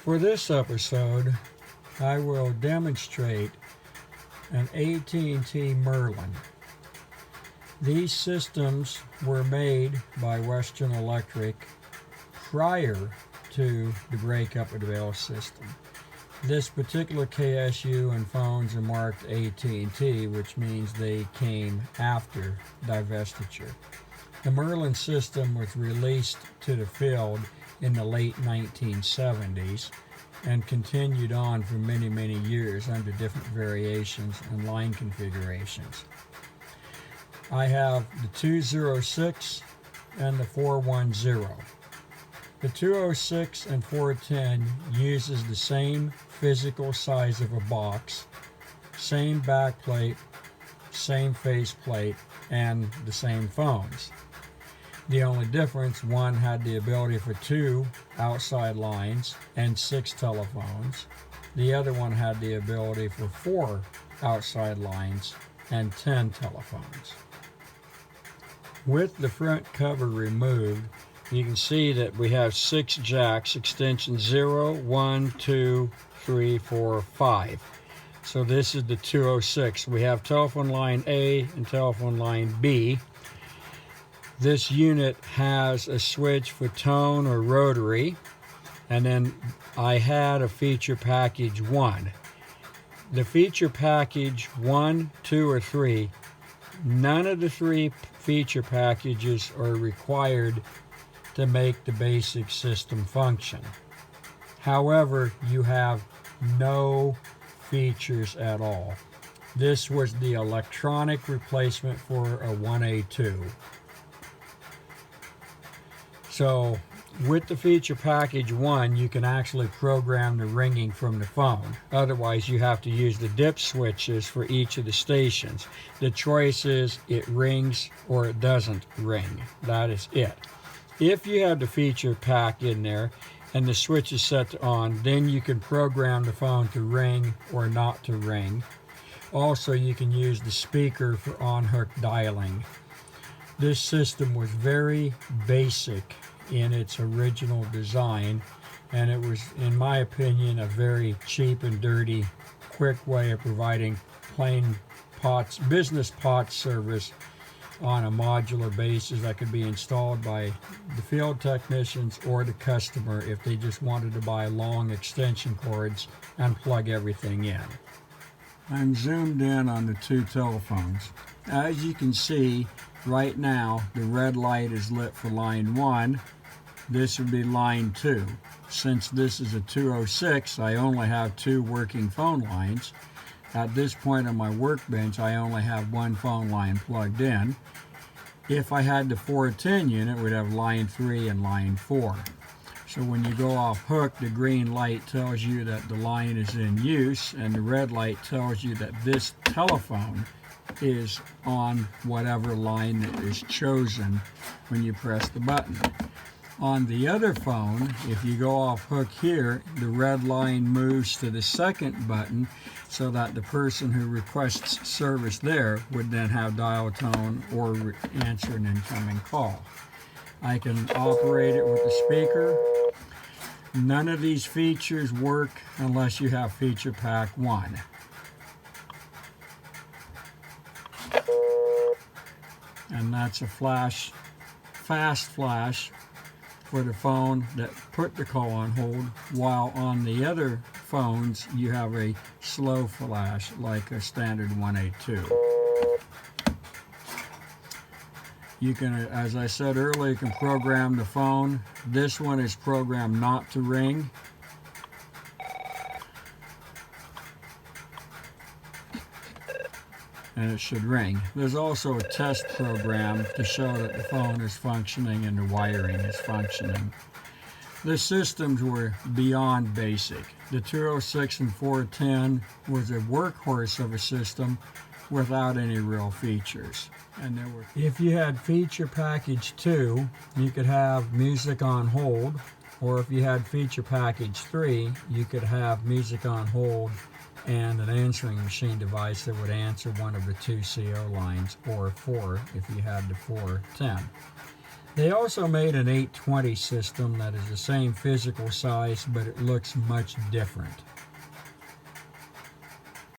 For this episode, I will demonstrate an AT&T Merlin. These systems were made by Western Electric prior to the breakup of the Bell system. This particular KSU and phones are marked AT&T, which means they came after divestiture. The Merlin system was released to the field in the late 1970s and continued on for many years under different variations and line configurations. I have the 206 and the 410. The 206 and 410 uses the same physical size of a box, same backplate, same faceplate, and the same phones. The only difference, one had the ability for 2 outside lines and 6 telephones. The other one had the ability for 4 outside lines and 10 telephones. With the front cover removed, you can see that we have 6 jacks, extension 0, 1, 2, 3, 4, 5. So this is the 206. We have telephone line A and telephone line B. This unit has a switch for tone or rotary, and then I had a feature package 1. The feature package 1, 2, or 3, none of the 3 feature packages are required to make the basic system function. However, you have no features at all. This was the electronic replacement for a 1A2. So with the feature package 1, you can actually program the ringing from the phone. Otherwise, you have to use the dip switches for each of the stations. The choice is it rings or it doesn't ring. That is it. If you have the feature pack in there and the switch is set to on, then you can program the phone to ring or not to ring. Also, you can use the speaker for on-hook dialing. This system was very basic in its original design, and it was, in my opinion, a very cheap and dirty, quick way of providing plain POTS, business POTS service on a modular basis that could be installed by the field technicians or the customer if they just wanted to buy long extension cords and plug everything in. I'm zoomed in on the 2 telephones. As you can see, right now the red light is lit for line 1. This would be line 2. Since this is a 206, I only have 2 working phone lines. At this point on my workbench, I only have 1 phone line plugged in. If I had the 410 unit, we'd have line 3 and line 4. So when you go off hook, the green light tells you that the line is in use, and the red light tells you that this telephone is on whatever line that is chosen when you press the button. On the other phone, if you go off hook here, the red line moves to the second button so that the person who requests service there would then have dial tone or answer an incoming call. I can operate it with the speaker. None of these features work unless you have feature pack 1. And that's a flash, fast flash for the phone that put the call on hold, while on the other phones you have a slow flash like a standard 1A2. You can, as I said earlier, you can program the phone. This one is programmed not to ring. And it should ring. There's also a test program to show that the phone is functioning and the wiring is functioning. The systems were beyond basic. The 206 and 410 was a workhorse of a system without any real features. And if you had feature package 2, you could have music on hold, or if you had feature package 3, you could have music on hold and an answering machine device that would answer one of the 2 CO lines, or 4 if you had the 410. They also made an 820 system that is the same physical size, but it looks much different.